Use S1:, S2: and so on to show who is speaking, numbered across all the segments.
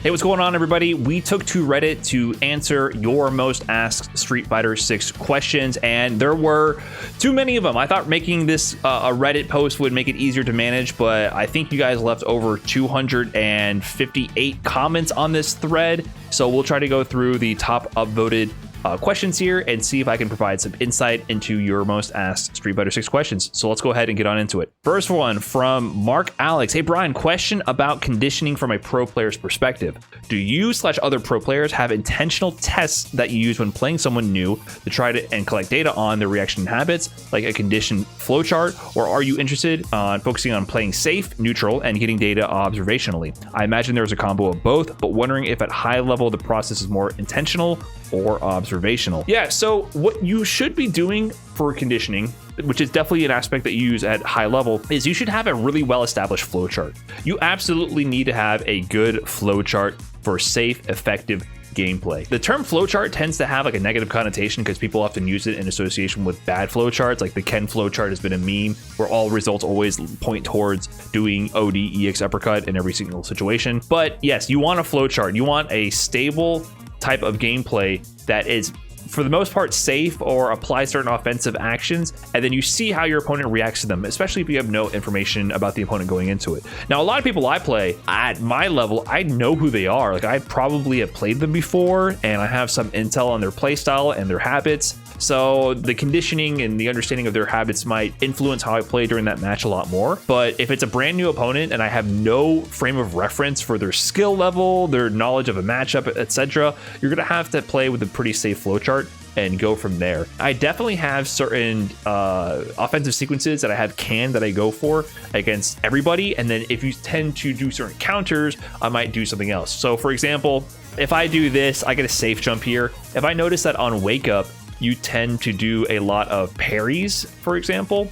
S1: Hey, what's going on, everybody? We took to Reddit to answer your most asked Street Fighter 6 questions, and there were too many of them. I thought making this a Reddit post would make it easier to manage, but I think you guys left over 258 comments on this thread, so we'll try to go through the top upvoted questions here and see if I can provide some insight into your most asked Street Fighter 6 questions. So let's go ahead and get on into it. First one from Mark Alex. Hey Brian, question about conditioning from a pro player's perspective. Do you / other pro players have intentional tests that you use when playing someone new to try to and collect data on their reaction and habits, like a condition flowchart, or are you interested on focusing on playing safe, neutral, and getting data observationally? I imagine there's a combo of both, but wondering if at high level the process is more intentional or observational. Yeah, so what you should be doing for conditioning, which is definitely an aspect that you use at high level, is you should have a really well-established flowchart. You absolutely need to have a good flowchart for safe, effective gameplay. The term flowchart tends to have like a negative connotation because people often use it in association with bad flowcharts. Like the Ken flowchart has been a meme where all results always point towards doing OD EX uppercut in every single situation. But yes, you want a flowchart. You want a stable type of gameplay that is for the most part safe or apply certain offensive actions, and then you see how your opponent reacts to them, especially if you have no information about the opponent going into it. Now, a lot of people I play at my level, I know who they are. Like I probably have played them before and I have some intel on their playstyle and their habits. So the conditioning and the understanding of their habits might influence how I play during that match a lot more. But if it's a brand new opponent and I have no frame of reference for their skill level, their knowledge of a matchup, etc., you're gonna have to play with a pretty safe flowchart and go from there. I definitely have certain offensive sequences that I have canned that I go for against everybody. And then if you tend to do certain counters, I might do something else. So for example, if I do this, I get a safe jump here. If I notice that on Wake Up, you tend to do a lot of parries, for example.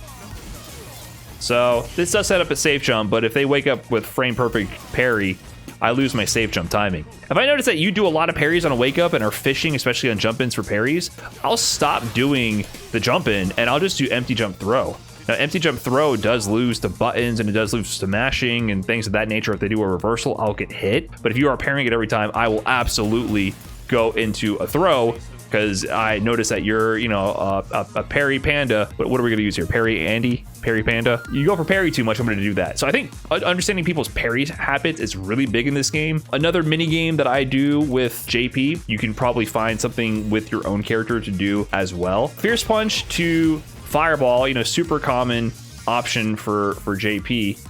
S1: So this does set up a safe jump, but if they wake up with frame perfect parry, I lose my safe jump timing. If I notice that you do a lot of parries on a wake up and are fishing, especially on jump ins for parries, I'll stop doing the jump in and I'll just do empty jump throw. Now, empty jump throw does lose to buttons and it does lose to mashing and things of that nature. If they do a reversal, I'll get hit. But if you are parrying it every time, I will absolutely go into a throw because I notice that you're, a parry panda. But what are we going to use here? Parry Andy? Parry panda? You go for parry too much, I'm going to do that. So I think understanding people's parry habits is really big in this game. Another mini game that I do with JP, you can probably find something with your own character to do as well. Fierce punch to fireball, super common option for JP.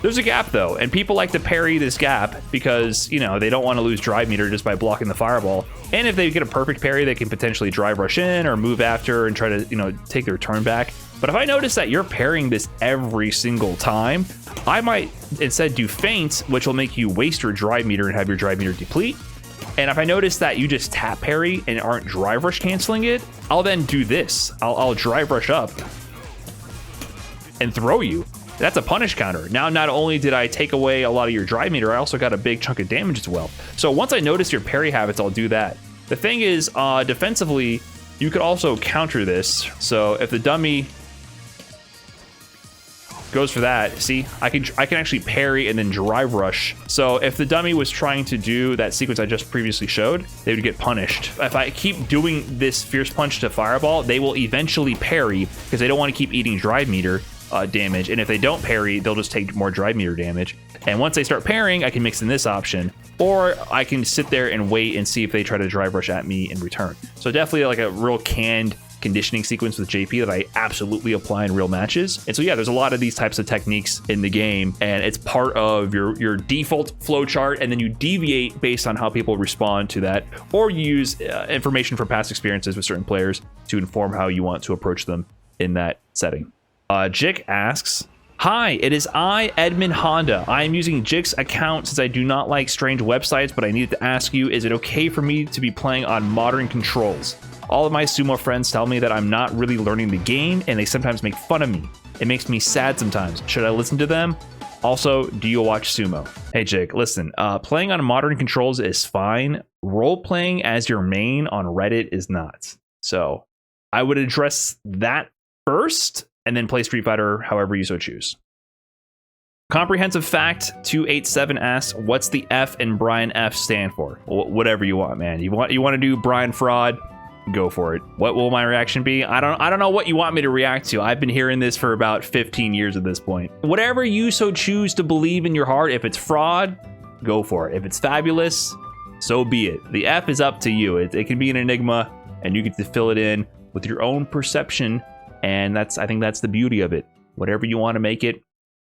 S1: There's a gap though, and people like to parry this gap because, they don't want to lose drive meter just by blocking the fireball. And if they get a perfect parry, they can potentially drive rush in or move after and try to, take their turn back. But if I notice that you're parrying this every single time, I might instead do feints, which will make you waste your drive meter and have your drive meter deplete. And if I notice that you just tap parry and aren't drive rush canceling it, I'll then do this. I'll drive rush up and throw you. That's a punish counter. Now, not only did I take away a lot of your drive meter, I also got a big chunk of damage as well. So once I notice your parry habits, I'll do that. The thing is, defensively, you could also counter this. So if the dummy goes for that, see, I can actually parry and then drive rush. So if the dummy was trying to do that sequence I just previously showed, they would get punished. If I keep doing this fierce punch to fireball, they will eventually parry because they don't want to keep eating drive meter damage, and if they don't parry, they'll just take more drive meter damage. And once they start parrying, I can mix in this option, or I can sit there and wait and see if they try to drive rush at me in return. So definitely like a real canned conditioning sequence with JP that I absolutely apply in real matches. And so yeah, there's a lot of these types of techniques in the game, and it's part of your default flowchart, and then you deviate based on how people respond to that, or you use information from past experiences with certain players to inform how you want to approach them in that setting. Jick asks, hi, it is I, Edmund Honda. I am using Jick's account since I do not like strange websites, but I needed to ask you, is it okay for me to be playing on modern controls? All of my sumo friends tell me that I'm not really learning the game, and they sometimes make fun of me. It makes me sad sometimes. Should I listen to them? Also, do you watch sumo? Hey, Jick, listen, playing on modern controls is fine. Role-playing as your main on Reddit is not. So I would address that first, and then play Street Fighter however you so choose. Comprehensive Fact 287 asks, what's the F in Brian F stand for? Whatever you want, man. You want to do Brian Fraud? Go for it. What will my reaction be? I don't know what you want me to react to. I've been hearing this for about 15 years at this point. Whatever you so choose to believe in your heart, if it's fraud, go for it. If it's fabulous, so be it. The F is up to you. It can be an enigma, and you get to fill it in with your own perception, and I think that's the beauty of it. Whatever you want to make it,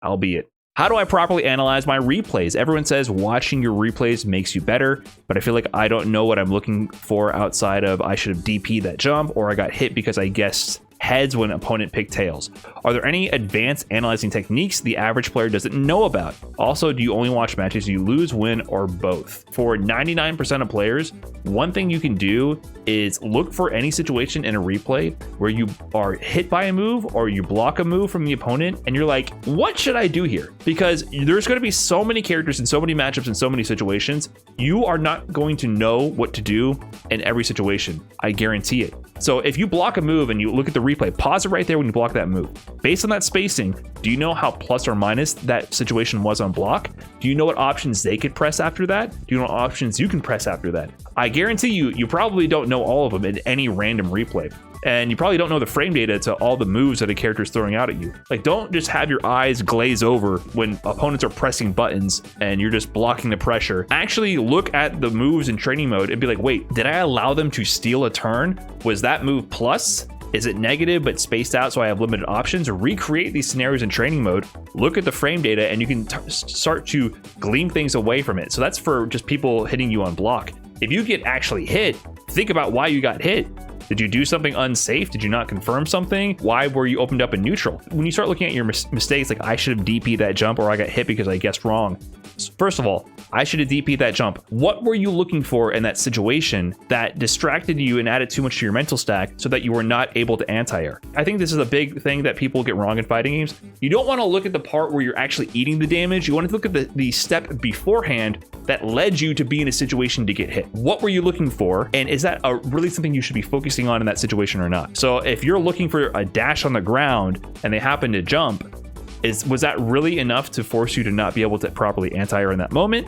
S1: I'll be it. How do I properly analyze my replays? Everyone says watching your replays makes you better, but I feel like I don't know what I'm looking for outside of I should have DP'd that jump, or I got hit because I guessed heads when opponent picked tails. Are there any advanced analyzing techniques the average player doesn't know about? Also, do you only watch matches you lose, win, or both? For 99% of players, one thing you can do is look for any situation in a replay where you are hit by a move or you block a move from the opponent and you're like, what should I do here? Because there's going to be so many characters in so many matchups in so many situations, you are not going to know what to do in every situation. I guarantee it. So if you block a move and you look at the replay, pause it right there when you block that move. Based on that spacing, do you know how plus or minus that situation was on block? Do you know what options they could press after that? Do you know what options you can press after that? I guarantee you probably don't know all of them in any random replay. And you probably don't know the frame data to all the moves that a character is throwing out at you. Like, don't just have your eyes glaze over when opponents are pressing buttons and you're just blocking the pressure. Actually look at the moves in training mode and be like, wait, did I allow them to steal a turn? Was that move plus? Is it negative but spaced out so I have limited options? Recreate these scenarios in training mode, look at the frame data, and you can start to glean things away from it. So that's for just people hitting you on block. If you get actually hit, think about why you got hit. Did you do something unsafe? Did you not confirm something? Why were you opened up in neutral? When you start looking at your mistakes, like I should have DP'd that jump or I got hit because I guessed wrong. First of all, I should have DP'd that jump. What were you looking for in that situation that distracted you and added too much to your mental stack so that you were not able to anti-air? I think this is a big thing that people get wrong in fighting games. You don't want to look at the part where you're actually eating the damage. You want to look at the step beforehand that led you to be in a situation to get hit. What were you looking for? And is that really something you should be focusing on in that situation or not? So if you're looking for a dash on the ground and they happen to jump, was that really enough to force you to not be able to properly anti-air in that moment?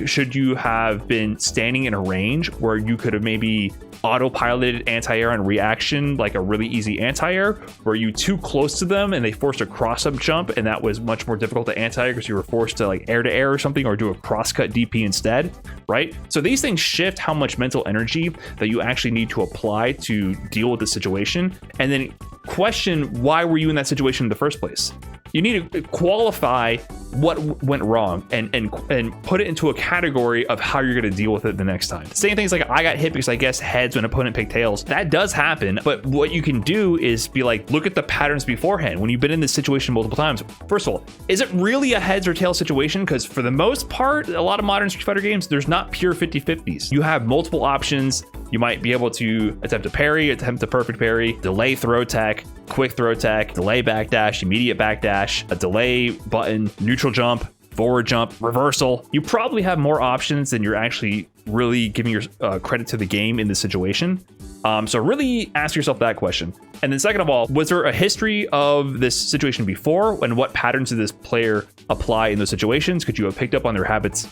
S1: Should you have been standing in a range where you could have maybe autopiloted anti-air and reaction, like a really easy anti-air? Were you too close to them and they forced a cross-up jump and that was much more difficult to anti-air because you were forced to like air-to-air or something, or do a cross-cut DP instead, right? So these things shift how much mental energy that you actually need to apply to deal with the situation, and then question, why were you in that situation in the first place? You need to qualify what went wrong and put it into a category of how you're going to deal with it the next time. Saying things like, I got hit because I guessed heads when opponent picked tails. That does happen, but what you can do is be like, look at the patterns beforehand when you've been in this situation multiple times. First of all, is it really a heads or tails situation? Because for the most part, a lot of modern Street Fighter games, there's not pure 50-50s. You have multiple options. You might be able to attempt a parry, attempt a perfect parry, delay throw tech, quick throw tech, delay backdash, immediate backdash, a delay button, neutral jump, forward jump, reversal. You probably have more options than you're actually really giving your credit to the game in this situation. So really ask yourself that question. And then second of all, was there a history of this situation before, and what patterns did this player apply in those situations? Could you have picked up on their habits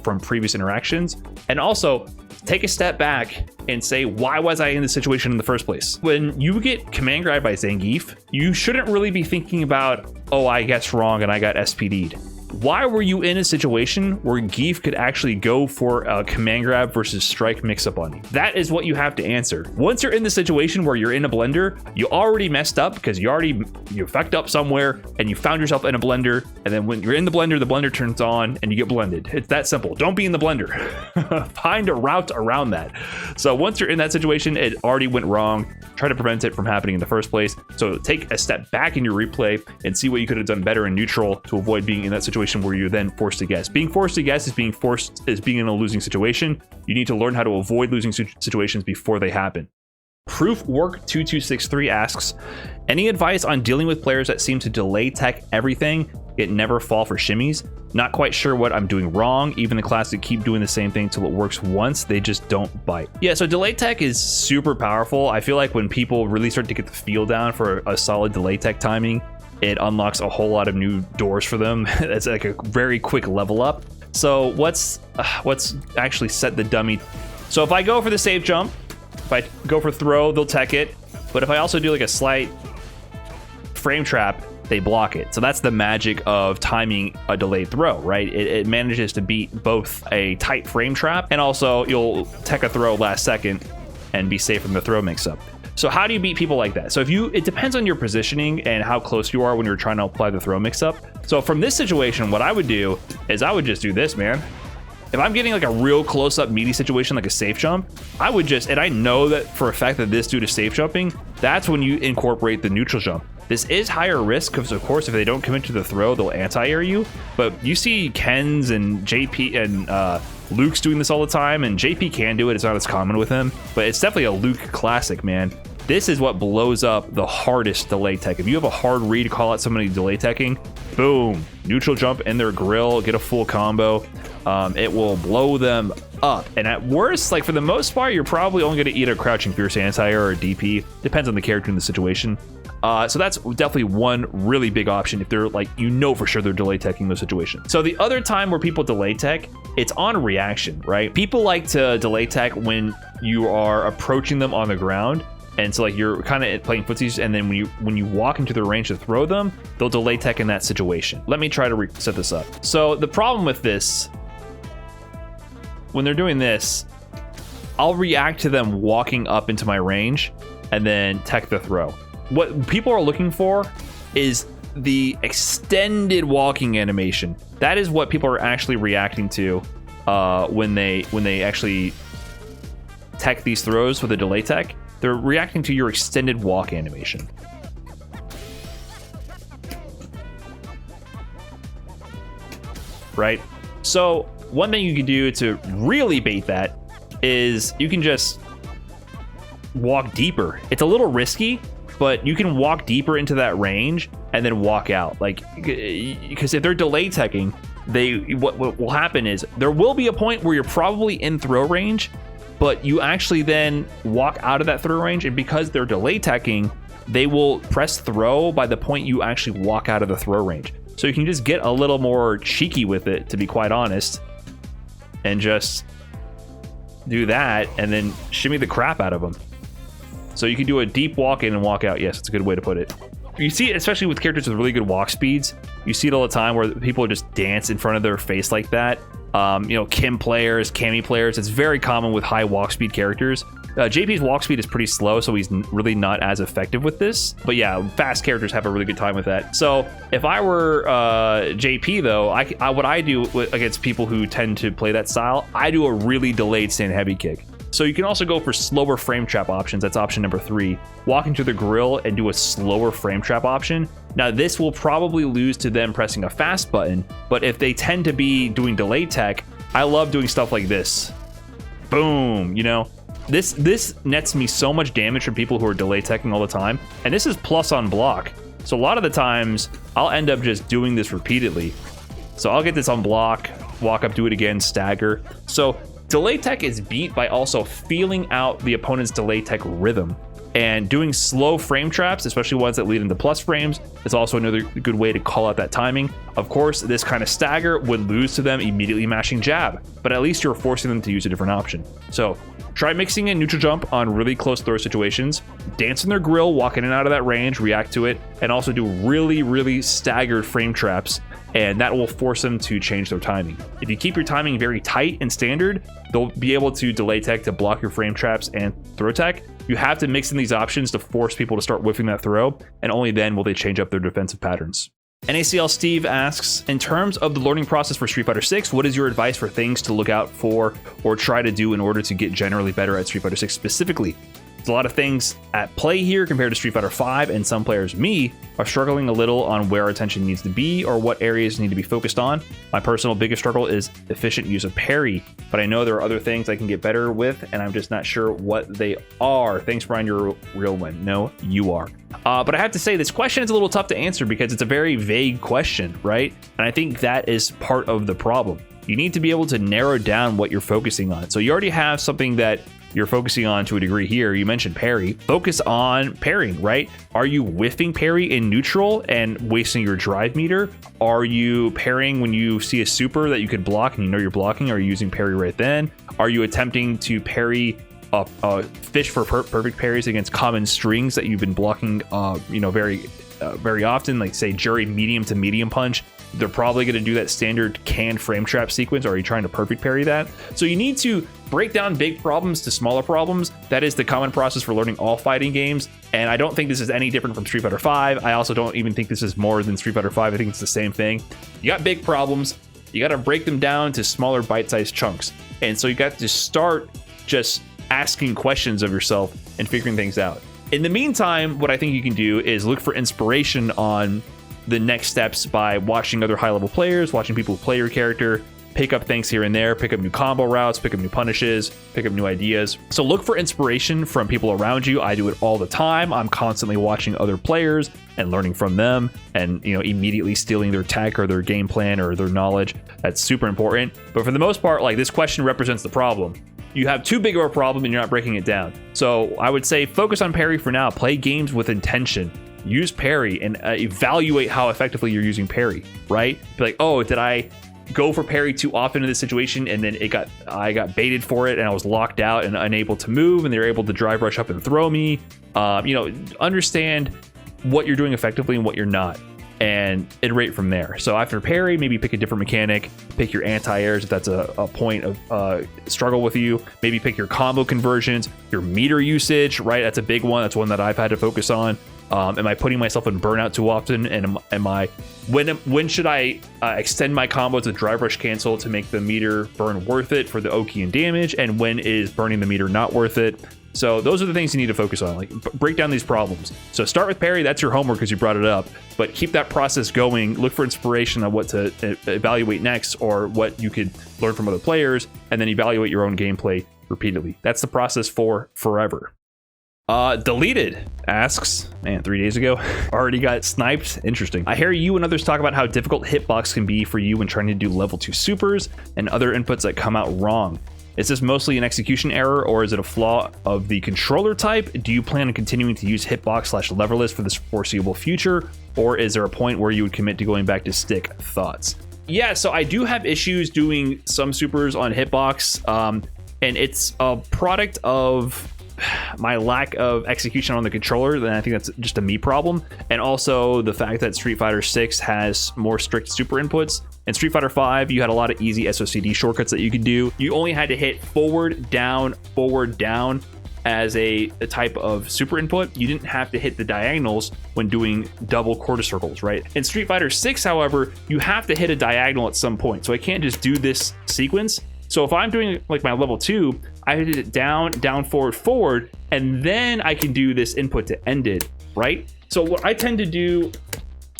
S1: from previous interactions? And also take a step back and say, why was I in this situation in the first place? When you get command grabbed by Zangief, you shouldn't really be thinking about, oh, I guessed wrong and I got SPD'd. Why were you in a situation where Geef could actually go for a command grab versus strike mix-up on you? That is what you have to answer. Once you're in the situation where you're in a blender, you already messed up because you fucked up somewhere and you found yourself in a blender, and then when you're in the blender turns on and you get blended. It's that simple. Don't be in the blender. Find a route around that. So once you're in that situation, it already went wrong. Try to prevent it from happening in the first place. So take a step back in your replay and see what you could have done better in neutral to avoid being in that situation where you're then forced to guess. Being forced to guess is being in a losing situation. You need to learn how to avoid losing situations before they happen. Proof Work 2263 asks, any advice on dealing with players that seem to delay tech everything yet never fall for shimmies? Not quite sure what I'm doing wrong. Even the classic keep doing the same thing till it works once, they just don't bite. Yeah, so delay tech is super powerful. I feel like when people really start to get the feel down for a solid delay tech timing, it unlocks a whole lot of new doors for them. That's like a very quick level up. So what's actually set the dummy? So if I go for the safe jump, if I go for throw, they'll tech it. But if I also do like a slight frame trap, they block it. So that's the magic of timing a delayed throw, right? It manages to beat both a tight frame trap and also you'll tech a throw last second and be safe from the throw mix-up. So how do you beat people like that? So it depends on your positioning and how close you are when you're trying to apply the throw mix-up. So from this situation, what I would do is I would just do this, man. If I'm getting like a real close-up meaty situation, like a safe jump, I would just, and I know that for a fact that this dude is safe jumping, that's when you incorporate the neutral jump. This is higher risk because, of course, if they don't commit to the throw, they'll anti-air you. But you see Ken's and JP and Luke's doing this all the time, and JP can do it. It's not as common with him, but it's definitely a Luke classic, man. This is what blows up the hardest delay tech. If you have a hard read, call out somebody delay teching, boom, neutral jump in their grill, get a full combo. It will blow them up. And at worst, like for the most part, you're probably only going to eat a crouching fierce anti-air or a DP. Depends on the character and the situation. So that's definitely one really big option if they're like, you know for sure they're delay teching those situations. So the other time where people delay tech, it's on reaction, right? People like to delay tech when you are approaching them on the ground. And so like you're kind of playing footsies, and then when you walk into the range to throw them, they'll delay tech in that situation. Let me try to set this up. So the problem with this, when they're doing this, I'll react to them walking up into my range and then tech the throw. What people are looking for is the extended walking animation. That is what people are actually reacting to when they actually tech these throws with a delay tech. They're reacting to your extended walk animation. Right? So one thing you can do to really bait that is you can just walk deeper. It's a little risky, but you can walk deeper into that range and then walk out. Like, because if they're delay teching, what will happen is there will be a point where you're probably in throw range, but you actually then walk out of that throw range, and because they're delay teching, they will press throw by the point you actually walk out of the throw range. So you can just get a little more cheeky with it, to be quite honest, and just do that and then shimmy the crap out of them. So you can do a deep walk in and walk out. Yes, it's a good way to put it. You see it, especially with characters with really good walk speeds. You see it all the time where people just dance in front of their face like that. Kim players, Cammy players, it's very common with high walk speed characters. JP's walk speed is pretty slow, so he's really not as effective with this. But yeah, fast characters have a really good time with that. So if I were JP though, what I do against people who tend to play that style, I do a really delayed stand heavy kick. So you can also go for slower frame trap options. That's option number 3. Walk into the grill and do a slower frame trap option. Now this will probably lose to them pressing a fast button, but if they tend to be doing delay tech, I love doing stuff like this. Boom, this nets me so much damage from people who are delay teching all the time. And this is plus on block. So a lot of the times I'll end up just doing this repeatedly. So I'll get this on block, walk up, do it again, stagger. So delay tech is beat by also feeling out the opponent's delay tech rhythm. And doing slow frame traps, especially ones that lead into plus frames, is also another good way to call out that timing. Of course, this kind of stagger would lose to them immediately mashing jab, but at least you're forcing them to use a different option. So try mixing in neutral jump on really close throw situations, dance in their grill, walk in and out of that range, react to it, and also do really, really staggered frame traps, and that will force them to change their timing. If you keep your timing very tight and standard, they'll be able to delay tech to block your frame traps and throw tech. You have to mix in these options to force people to start whiffing that throw, and only then will they change up their defensive patterns. NACL Steve asks, in terms of the learning process for Street Fighter 6, what is your advice for things to look out for or try to do in order to get generally better at Street Fighter 6 specifically? There's a lot of things at play here compared to Street Fighter 5, and some players, me, are struggling a little on where attention needs to be or what areas need to be focused on. My personal biggest struggle is efficient use of parry, but I know there are other things I can get better with, and I'm just not sure what they are. Thanks, Brian, you're a real one. No, you are. But I have to say, this question is a little tough to answer because it's a very vague question, right? And I think that is part of the problem. You need to be able to narrow down what you're focusing on. So you already have something that you're focusing on to a degree here. You mentioned parry. Focus on parrying, right? Are you whiffing parry in neutral and wasting your drive meter? Are you parrying when you see a super that you could block and you know you're blocking? Are you using parry right then? Are you attempting to parry fish for perfect parries against common strings that you've been blocking, very often, like say jury medium to medium punch? They're probably going to do that standard canned frame trap sequence. Or are you trying to perfect parry that? So you need to break down big problems to smaller problems. That is the common process for learning all fighting games. And I don't think this is any different from Street Fighter V. I also don't even think this is more than Street Fighter V. I think it's the same thing. You got big problems. You got to break them down to smaller bite-sized chunks. And so you got to start just asking questions of yourself and figuring things out. In the meantime, what I think you can do is look for inspiration on the next steps by watching other high-level players, watching people who play your character, pick up things here and there, pick up new combo routes, pick up new punishes, pick up new ideas. So look for inspiration from people around you. I do it all the time. I'm constantly watching other players and learning from them and, immediately stealing their tech or their game plan or their knowledge. That's super important. But for the most part, like, this question represents the problem. You have too big of a problem and you're not breaking it down. So I would say focus on parry for now. Play games with intention. Use parry and evaluate how effectively you're using parry, right? Be like, oh, did I go for parry too often in this situation and then I got baited for it and I was locked out and unable to move and they're able to drive rush up and throw me? Understand what you're doing effectively and what you're not, and iterate from there. So after parry, maybe pick a different mechanic, pick your anti-airs if that's a point of struggle with you. Maybe pick your combo conversions, your meter usage, right? That's a big one. That's one that I've had to focus on. Am I putting myself in burnout too often? And when should I extend my combo to drive rush cancel to make the meter burn worth it for the Oki and damage? And when is burning the meter not worth it? So those are the things you need to focus on, like break down these problems. So start with parry, that's your homework because you brought it up, but keep that process going. Look for inspiration on what to evaluate next or what you could learn from other players, and then evaluate your own gameplay repeatedly. That's the process for forever. Deleted asks, man, 3 days ago, already got sniped. Interesting. I hear you and others talk about how difficult hitbox can be for you when trying to do level 2 supers and other inputs that come out wrong. Is this mostly an execution error or is it a flaw of the controller type? Do you plan on continuing to use hitbox/leverless for the foreseeable future? Or is there a point where you would commit to going back to stick? Thoughts? Yeah, so I do have issues doing some supers on hitbox, and it's a product of my lack of execution on the controller. Then I think that's just a me problem, and also the fact that Street Fighter 6 has more strict super inputs. In Street Fighter 5, you had a lot of easy SOCD shortcuts that you could do. You only had to hit forward down as a type of super input. You didn't have to hit the diagonals when doing double quarter circles, right? In Street Fighter 6, however, you have to hit a diagonal at some point, so I can't just do this sequence. So if I'm doing like my level 2, I hit it down, forward, and then I can do this input to end it, right? So what I tend to do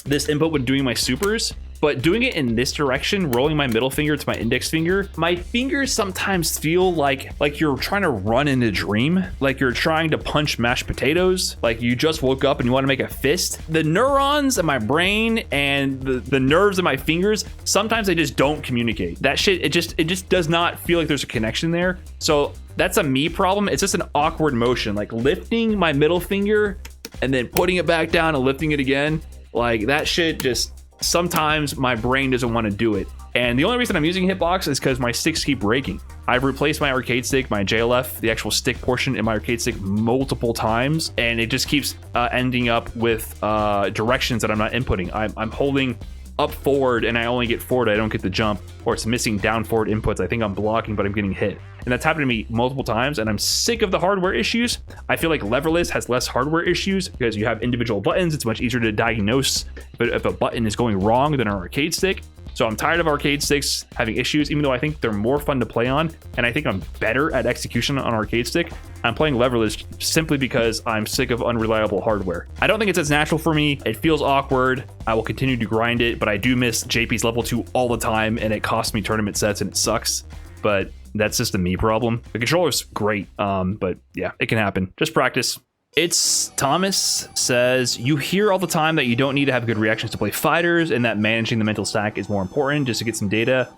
S1: this input when doing my supers, but doing it in this direction, rolling my middle finger to my index finger, my fingers sometimes feel like you're trying to run in a dream, like you're trying to punch mashed potatoes, like you just woke up and you want to make a fist. The neurons in my brain and the nerves in my fingers, sometimes they just don't communicate. That shit, it just does not feel like there's a connection there. So that's a me problem. It's just an awkward motion, like lifting my middle finger and then putting it back down and lifting it again. Like that shit just, sometimes my brain doesn't want to do it. And the only reason I'm using hitbox is because my sticks keep breaking. I've replaced my arcade stick, my JLF, the actual stick portion in my arcade stick multiple times, and it just keeps ending up with directions that I'm not inputting. I'm holding up forward and I only get forward, I don't get the jump, or it's missing down forward inputs. I think I'm blocking, but I'm getting hit. And that's happened to me multiple times, and I'm sick of the hardware issues. I feel like leverless has less hardware issues because you have individual buttons. It's much easier to diagnose if a button is going wrong than an arcade stick. So I'm tired of arcade sticks having issues, even though I think they're more fun to play on, and I think I'm better at execution on arcade stick. I'm playing leverless simply because I'm sick of unreliable hardware. I don't think it's as natural for me. It feels awkward. I will continue to grind it, but I do miss JP's level 2 all the time, and it costs me tournament sets and it sucks. But that's just a me problem. The controller's great, but yeah, it can happen. Just practice. It's Thomas says, you hear all the time that you don't need to have good reactions to play fighters and that managing the mental stack is more important just to get some data.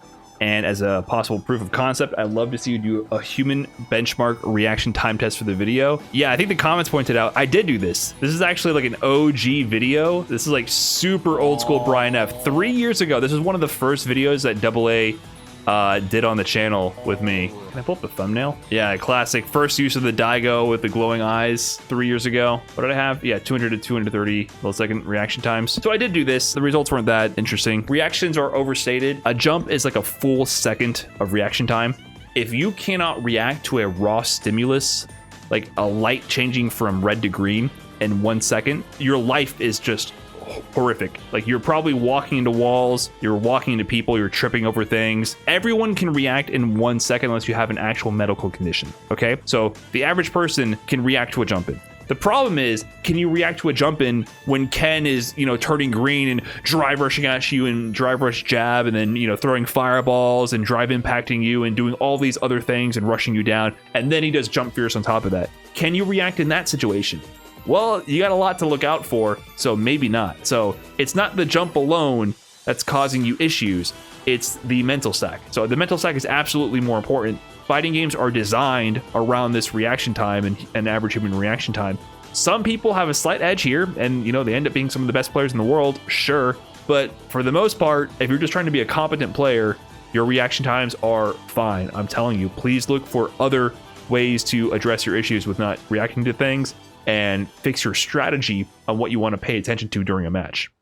S1: And as a possible proof of concept, I'd love to see you do a human benchmark reaction time test for the video. Yeah, I think the comments pointed out, I did do this. This is actually like an OG video. This is like super old school Brian F. 3 years ago. This is one of the first videos that AA did on the channel with me. Can I pull up the thumbnail? Yeah, classic. First use of the Daigo with the glowing eyes 3 years ago. What did I have? Yeah, 200 to 230 millisecond reaction times. So I did do this. The results weren't that interesting. Reactions are overstated. A jump is like a full second of reaction time. If you cannot react to a raw stimulus, like a light changing from red to green in 1 second, your life is just horrific. Like, you're probably walking into walls, you're walking into people, you're tripping over things. Everyone can react in 1 second unless you have an actual medical condition. Okay, so the average person can react to a jump in. The problem is, can you react to a jump in when Ken is, turning green and drive rushing at you and drive rush jab and then, throwing fireballs and drive impacting you and doing all these other things and rushing you down, and then he does jump fierce on top of that? Can you react in that situation? Well, you got a lot to look out for, so maybe not. So it's not the jump alone that's causing you issues, it's the mental stack. So the mental stack is absolutely more important. Fighting games are designed around this reaction time and average human reaction time. Some people have a slight edge here, and they end up being some of the best players in the world, sure. But for the most part, if you're just trying to be a competent player, your reaction times are fine. I'm telling you, please look for other ways to address your issues with not reacting to things, and fix your strategy on what you want to pay attention to during a match.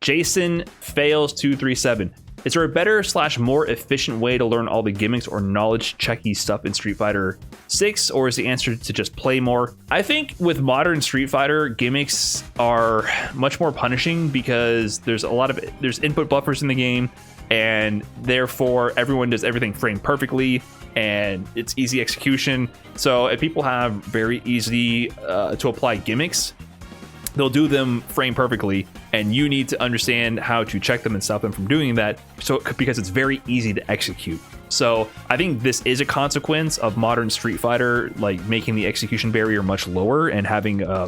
S1: Jason Fails 237. Is there a better / more efficient way to learn all the gimmicks or knowledge checky stuff in Street Fighter 6, or is the answer to just play more? I think with modern Street Fighter, gimmicks are much more punishing because there's input buffers in the game, and therefore everyone does everything framed perfectly, and it's easy execution. So if people have very easy to apply gimmicks, they'll do them frame perfectly, and you need to understand how to check them and stop them from doing that, because it's very easy to execute. So I think this is a consequence of modern Street Fighter, like making the execution barrier much lower and having a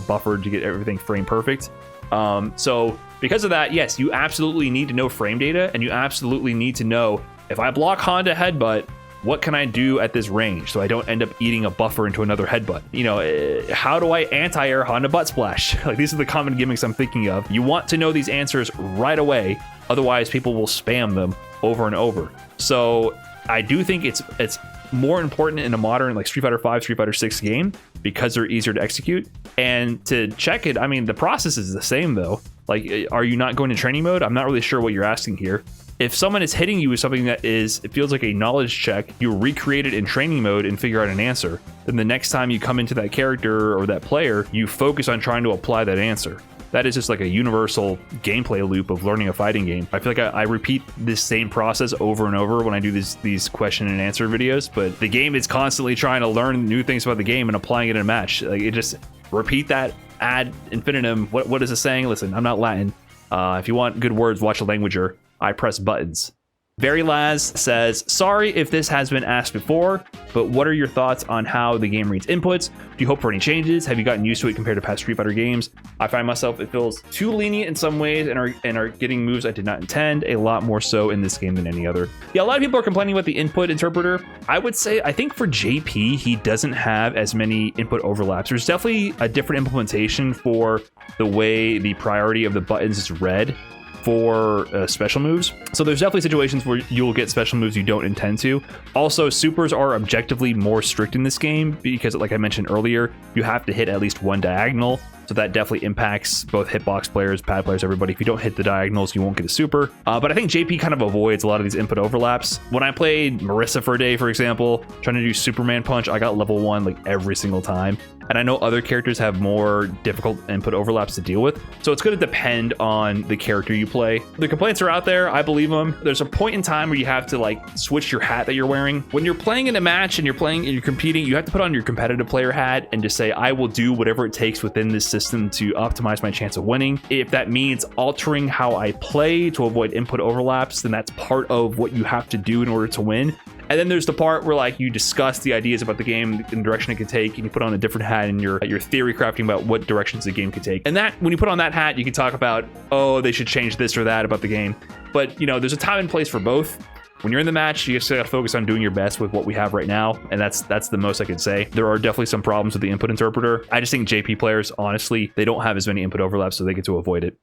S1: buffer to get everything frame perfect. So because of that, yes, you absolutely need to know frame data, and you absolutely need to know, if I block Honda headbutt, what can I do at this range so I don't end up eating a buffer into another headbutt? How do I anti-air Honda butt splash? Like, these are the common gimmicks I'm thinking of. You want to know these answers right away, otherwise people will spam them over and over. So I do think it's more important in a modern, like, Street Fighter 5, Street Fighter 6 game, because they're easier to execute. And to check it, I mean, the process is the same though. Like, are you not going to training mode? I'm not really sure what you're asking here. If someone is hitting you with something it feels like a knowledge check, you recreate it in training mode and figure out an answer. Then the next time you come into that character or that player, you focus on trying to apply that answer. That is just like a universal gameplay loop of learning a fighting game. I feel like I repeat this same process over and over when I do these question and answer videos, but the game is constantly trying to learn new things about the game and applying it in a match. Like, it just repeat that ad infinitum. What is it saying? Listen, I'm not Latin. If you want good words, watch a languager. I press buttons. Very Laz says, sorry if this has been asked before, but what are your thoughts on how the game reads inputs? Do you hope for any changes? Have you gotten used to it compared to past Street Fighter games? I find myself, it feels too lenient in some ways and are getting moves I did not intend, a lot more so in this game than any other. Yeah, a lot of people are complaining about the input interpreter. I would say, I think for JP, he doesn't have as many input overlaps. There's definitely a different implementation for the way the priority of the buttons is read for special moves. So there's definitely situations where you'll get special moves you don't intend to. Also, supers are objectively more strict in this game because, like I mentioned earlier, you have to hit at least one diagonal. So that definitely impacts both hitbox players, pad players, everybody. If you don't hit the diagonals, you won't get a super. But I think JP kind of avoids a lot of these input overlaps. When I played Marissa for a day, for example, trying to do Superman Punch, I got level 1 like every single time. And I know other characters have more difficult input overlaps to deal with. So it's going to depend on the character you play. The complaints are out there. I believe them. There's a point in time where you have to like switch your hat that you're wearing. When you're playing in a match and you're competing, you have to put on your competitive player hat and just say, I will do whatever it takes within this system to optimize my chance of winning. If that means altering how I play to avoid input overlaps, then that's part of what you have to do in order to win. And then there's the part where like you discuss the ideas about the game and the direction it could take, and you put on a different hat in your theory crafting about what directions the game could take. And that, when you put on that hat, you can talk about, oh, they should change this or that about the game. But, you know, there's a time and place for both. When you're in the match, you just gotta focus on doing your best with what we have right now, and that's the most I can say. There are definitely some problems with the input interpreter. I just think JP players, honestly, they don't have as many input overlaps, so they get to avoid it.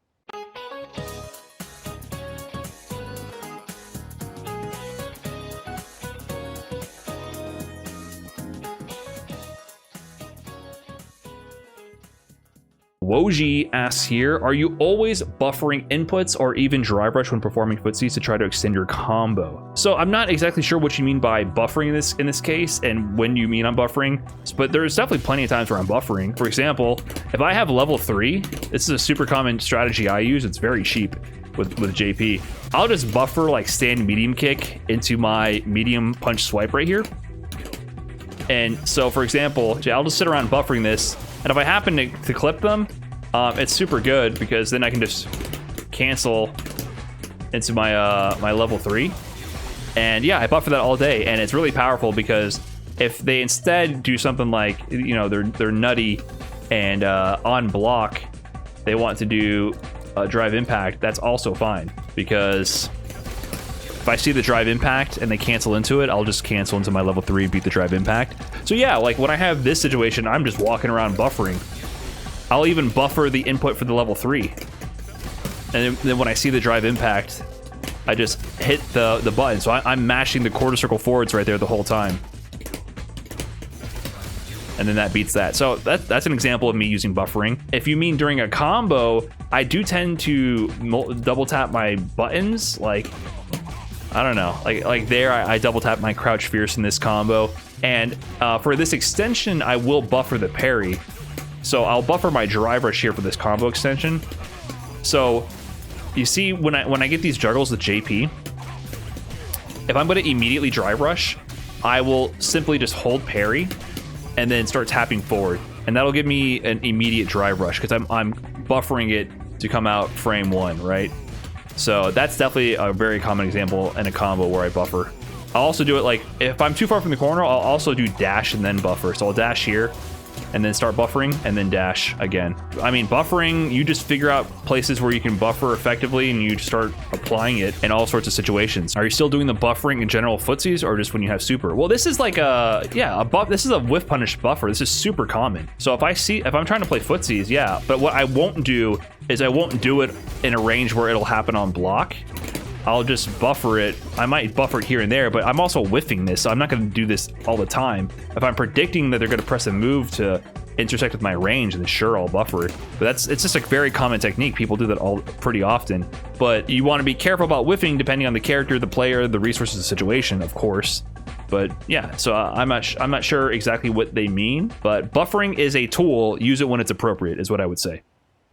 S1: Woji asks here, are you always buffering inputs or even drive rush when performing footsies to try to extend your combo? So I'm not exactly sure what you mean by buffering in this case and when you mean I'm buffering, but there's definitely plenty of times where I'm buffering. For example, if I have level 3, this is a super common strategy I use. It's very cheap with JP. I'll just buffer like stand medium kick into my medium punch swipe right here. And so for example, I'll just sit around buffering this. And if I happen to clip them, it's super good because then I can just cancel into my my level 3. And yeah, I buffer that all day, and it's really powerful because if they instead do something like, you know, they're nutty and on block, they want to do drive impact, that's also fine because if I see the drive impact and they cancel into it, I'll just cancel into my level 3 and beat the drive impact. So yeah, like when I have this situation, I'm just walking around buffering. I'll even buffer the input for the level 3. And then when I see the drive impact, I just hit the button. So I'm mashing the quarter circle forwards right there the whole time. And then that beats that. So that's an example of me using buffering. If you mean during a combo, I do tend to double tap my buttons, like, I don't know, like there I double tap my crouch fierce in this combo, and for this extension I will buffer the parry. So I'll buffer my drive rush here for this combo extension. So you see when I get these juggles with JP, if I'm going to immediately drive rush, I will simply just hold parry and then start tapping forward, and that'll give me an immediate drive rush because I'm buffering it to come out frame 1, right? So that's definitely a very common example in a combo where I buffer. I'll also do it like, if I'm too far from the corner, I'll also do dash and then buffer. So I'll dash here and then start buffering and then dash again. I mean, buffering, you just figure out places where you can buffer effectively and you start applying it in all sorts of situations. Are you still doing the buffering in general footsies or just when you have super? Well, this is like this is a whiff punish buffer. This is super common. So if I'm trying to play footsies, yeah, but what I won't do is I won't do it in a range where it'll happen on block. I'll just buffer it. I might buffer it here and there, but I'm also whiffing this, so I'm not going to do this all the time. If I'm predicting that they're going to press a move to intersect with my range, then sure, I'll buffer it. But it's just a very common technique. People do that pretty often. But you want to be careful about whiffing depending on the character, the player, the resources, the situation, of course. But yeah, so I'm not sure exactly what they mean, but buffering is a tool. Use it when it's appropriate, is what I would say.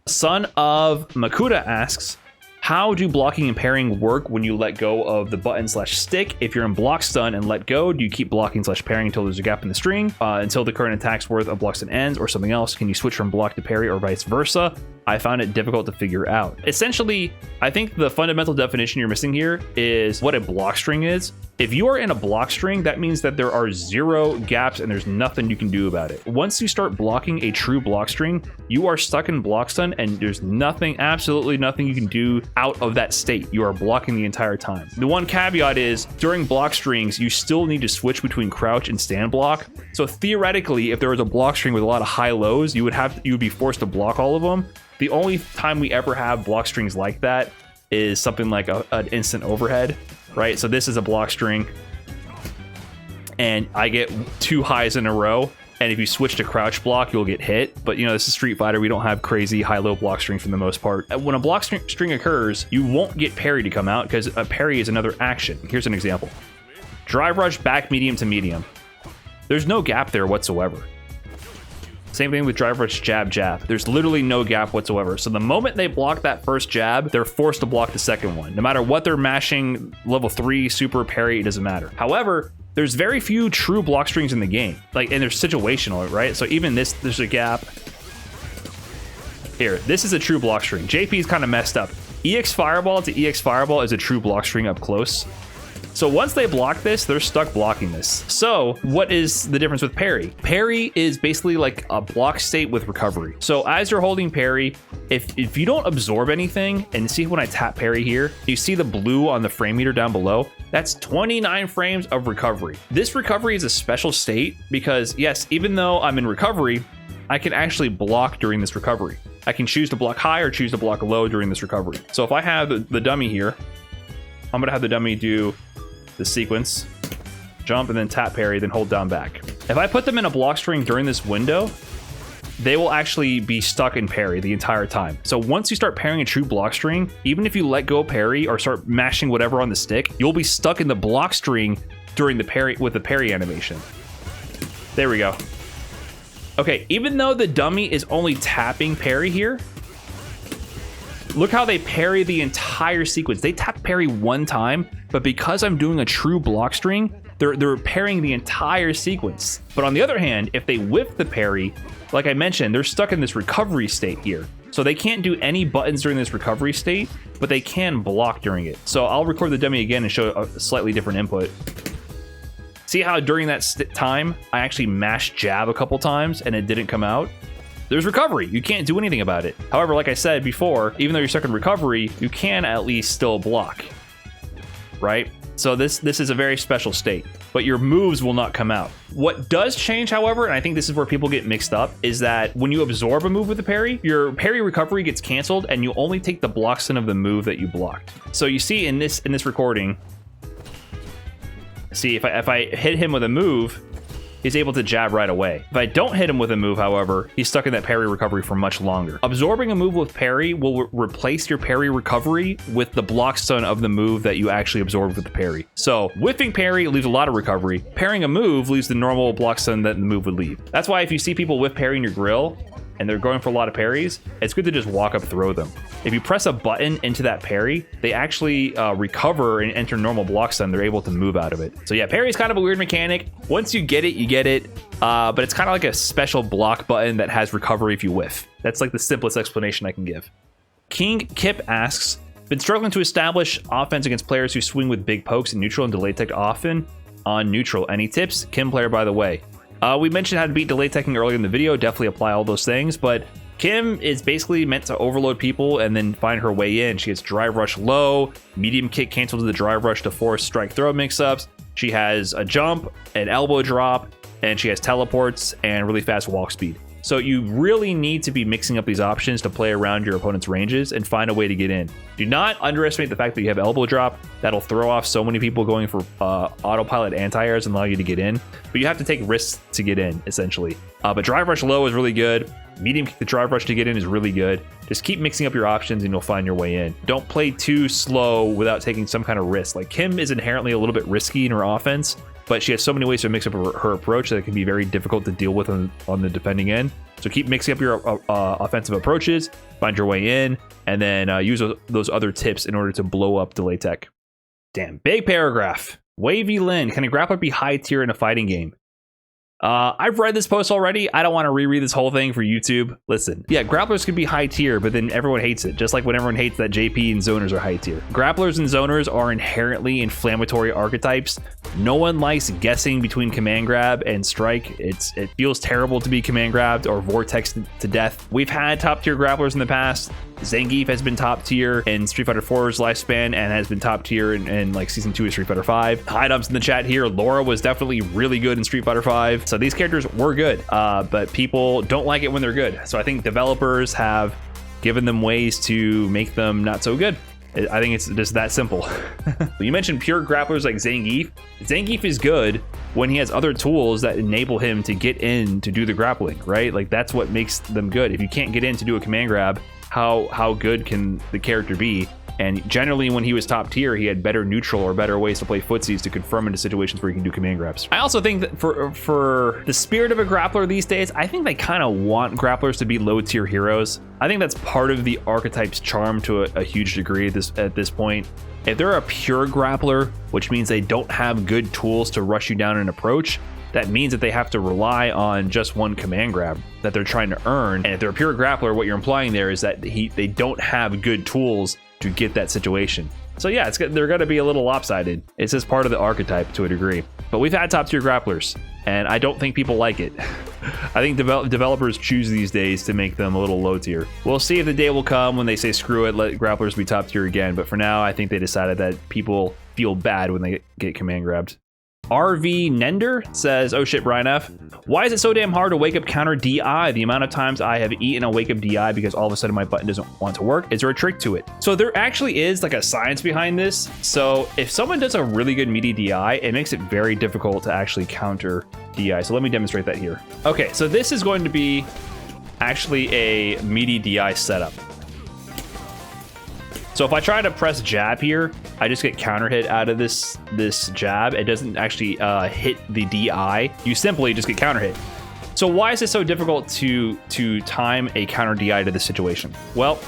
S1: Son of Makuta asks, how do blocking and parrying work when you let go of the button/stick? If you're in block stun and let go, do you keep blocking/parrying until there's a gap in the string, until the current attack's worth of block stun ends, or something else? Can you switch from block to parry or vice versa? I found it difficult to figure out. Essentially, I think the fundamental definition you're missing here is what a block string is. If you are in a block string, that means that there are 0 gaps and there's nothing you can do about it. Once you start blocking a true block string, you are stuck in block stun and there's nothing, absolutely nothing you can do out of that state. You are blocking the entire time. The one caveat is during block strings, you still need to switch between crouch and stand block. So theoretically, if there was a block string with a lot of high lows, you would be forced to block all of them. The only time we ever have block strings like that is something like an instant overhead, right? So this is a block string and I get 2 highs in a row. And if you switch to crouch block, you'll get hit. But you know, this is Street Fighter. We don't have crazy high-low block strings for the most part. When a block string occurs, you won't get parry to come out because a parry is another action. Here's an example. Drive rush back medium to medium. There's no gap there whatsoever. Same thing with drive rush jab jab. There's literally no gap whatsoever. So the moment they block that first jab, they're forced to block the second one. No matter what they're mashing, level 3, super, parry, it doesn't matter. However, there's very few true block strings in the game. Like, and they're situational, right? So even this, there's a gap. Here, this is a true block string. JP is kind of messed up. EX Fireball to EX Fireball is a true block string up close. So once they block this, they're stuck blocking this. So what is the difference with parry? Parry is basically like a block state with recovery. So as you're holding parry, if you don't absorb anything, and see when I tap parry here, you see the blue on the frame meter down below, that's 29 frames of recovery. This recovery is a special state because yes, even though I'm in recovery, I can actually block during this recovery. I can choose to block high or choose to block low during this recovery. So if I have the dummy here, I'm gonna have the dummy do the sequence, jump and then tap parry, then hold down back. If I put them in a block string during this window, they will actually be stuck in parry the entire time. So once you start parrying a true block string, even if you let go parry or start mashing whatever on the stick, you'll be stuck in the block string during the parry with the parry animation. There we go. Okay, even though the dummy is only tapping parry here, look how they parry the entire sequence. They tap parry one time, but because I'm doing a true block string, they're parrying the entire sequence. But on the other hand, if they whiff the parry, like I mentioned, they're stuck in this recovery state here. So they can't do any buttons during this recovery state, but they can block during it. So I'll record the dummy again and show a slightly different input. See how during that time, I actually mashed jab a couple times and it didn't come out? There's recovery. You can't do anything about it. However, like I said before, even though you're stuck in recovery, you can at least still block, right? So this is a very special state, but your moves will not come out. What does change, however, and I think this is where people get mixed up, is that when you absorb a move with a parry, your parry recovery gets canceled and you only take the block stun of the move that you blocked. So you see in this recording, see if I hit him with a move, he's able to jab right away. If I don't hit him with a move, however, he's stuck in that parry recovery for much longer. Absorbing a move with parry will replace your parry recovery with the block stun of the move that you actually absorbed with the parry. So whiffing parry leaves a lot of recovery. Parrying a move leaves the normal block stun that the move would leave. That's why if you see people whiff parry in your grill and they're going for a lot of parries, it's good to just walk up, throw them. If you press a button into that parry, they actually recover and enter normal block stun. They're able to move out of it. So yeah, parry is kind of a weird mechanic. Once you get it, you get it. But it's kind of like a special block button that has recovery if you whiff. That's like the simplest explanation I can give. King Kip asks, been struggling to establish offense against players who swing with big pokes in neutral and delay tech often on neutral. Any tips? Kim player, by the way. We mentioned how to beat delay teching earlier in the video. Definitely apply all those things, but Kim is basically meant to overload people and then find her way in. She gets drive rush low, medium kick cancel to the drive rush to force strike throw mix-ups. She has a jump, an elbow drop, and she has teleports and really fast walk speed. So you really need to be mixing up these options to play around your opponent's ranges and find a way to get in. Do not underestimate the fact that you have elbow drop. That'll throw off so many people going for autopilot anti-airs and allow you to get in. But you have to take risks to get in, essentially. But drive rush low is really good. Medium kick the drive rush to get in is really good. Just keep mixing up your options and you'll find your way in. Don't play too slow without taking some kind of risk. Like Kim is inherently a little bit risky in her offense, but she has so many ways to mix up her approach that it can be very difficult to deal with on the defending end. So keep mixing up your offensive approaches, find your way in, and then use those other tips in order to blow up delay tech. Damn, big paragraph. Wavy Lynn, can a grappler be high tier in a fighting game? I've read this post already. I don't want to reread this whole thing for YouTube. Listen, yeah, grapplers can be high tier, but then everyone hates it. Just like when everyone hates that JP and zoners are high tier. Grapplers and zoners are inherently inflammatory archetypes. No one likes guessing between command grab and strike. It feels terrible to be command grabbed or vortex to death. We've had top tier grapplers in the past. Zangief has been top tier in Street Fighter 4's lifespan and has been top tier in like season 2 of Street Fighter 5. High dumps in the chat here. Laura was definitely really good in Street Fighter 5. So these characters were good, but people don't like it when they're good. So I think developers have given them ways to make them not so good. I think it's just that simple. You mentioned pure grapplers like Zangief. Zangief is good when he has other tools that enable him to get in to do the grappling, right? Like that's what makes them good. If you can't get in to do a command grab, how good can the character be? And generally when he was top tier, he had better neutral or better ways to play footsies to confirm into situations where he can do command grabs. I also think that for the spirit of a grappler these days, I think they kind of want grapplers to be low tier heroes. I think that's part of the archetype's charm to a huge degree at this point. If they're a pure grappler, which means they don't have good tools to rush you down an approach, that means that they have to rely on just one command grab that they're trying to earn. And if they're a pure grappler, what you're implying there is that they don't have good tools to get that situation. So yeah, they're going to be a little lopsided. It's just part of the archetype to a degree. But we've had top tier grapplers, and I don't think people like it. I think developers choose these days to make them a little low tier. We'll see if the day will come when they say screw it, let grapplers be top tier again. But for now, I think they decided that people feel bad when they get command grabbed. RV Nender says, oh shit, Brian F. Why is it so damn hard to wake up counter DI? The amount of times I have eaten a wake up DI because all of a sudden my button doesn't want to work. Is there a trick to it? So there actually is like a science behind this. So if someone does a really good meaty DI, it makes it very difficult to actually counter DI. So let me demonstrate that here. Okay, so this is going to be actually a meaty DI setup. So if I try to press jab here, I just get counter hit out of this jab. It doesn't actually hit the DI. You simply just get counter hit. So why is it so difficult to time a counter DI to this situation? Well,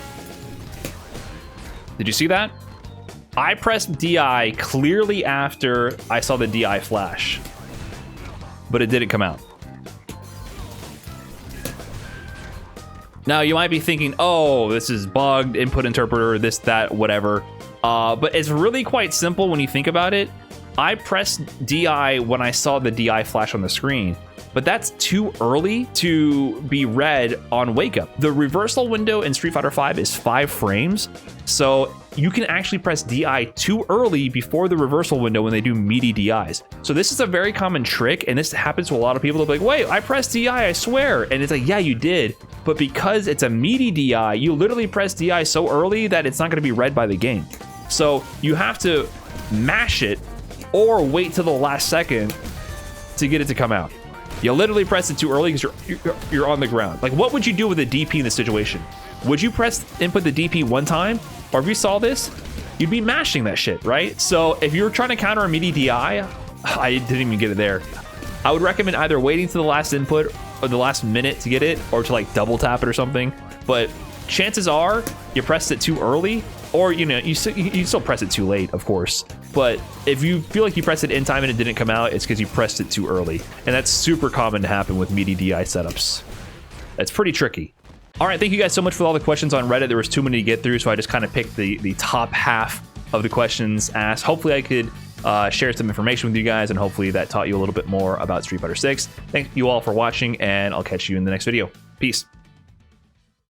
S1: did you see that? I pressed DI clearly after I saw the DI flash, but it didn't come out. Now, you might be thinking, oh, this is bugged, input interpreter, this, that, whatever. But it's really quite simple when you think about it. I pressed DI when I saw the DI flash on the screen, but that's too early to be read on Wake Up. The reversal window in Street Fighter V is 5 frames, so you can actually press DI too early before the reversal window when they do meaty DIs. So this is a very common trick, and this happens to a lot of people. They'll be like, wait, I pressed DI, I swear. And it's like, yeah, you did. But because it's a meaty DI, you literally press DI so early that it's not gonna be read by the game. So you have to mash it or wait till the last second to get it to come out. You literally press it too early because you're on the ground. Like, what would you do with a DP in this situation? Would you input the DP one time? Or if you saw this, you'd be mashing that shit, right? So if you're trying to counter a meaty DI, I didn't even get it there. I would recommend either waiting to the last input or the last minute to get it, or to like double tap it or something. But chances are you pressed it too early, or you still press it too late, of course. But if you feel like you pressed it in time and it didn't come out, it's because you pressed it too early. And that's super common to happen with meaty DI setups. That's pretty tricky. All right, thank you guys so much for all the questions on Reddit. There was too many to get through, so I just kind of picked the top half of the questions asked. Hopefully I could share some information with you guys, and hopefully that taught you a little bit more about Street Fighter 6. Thank you all for watching, and I'll catch you in the next video. Peace.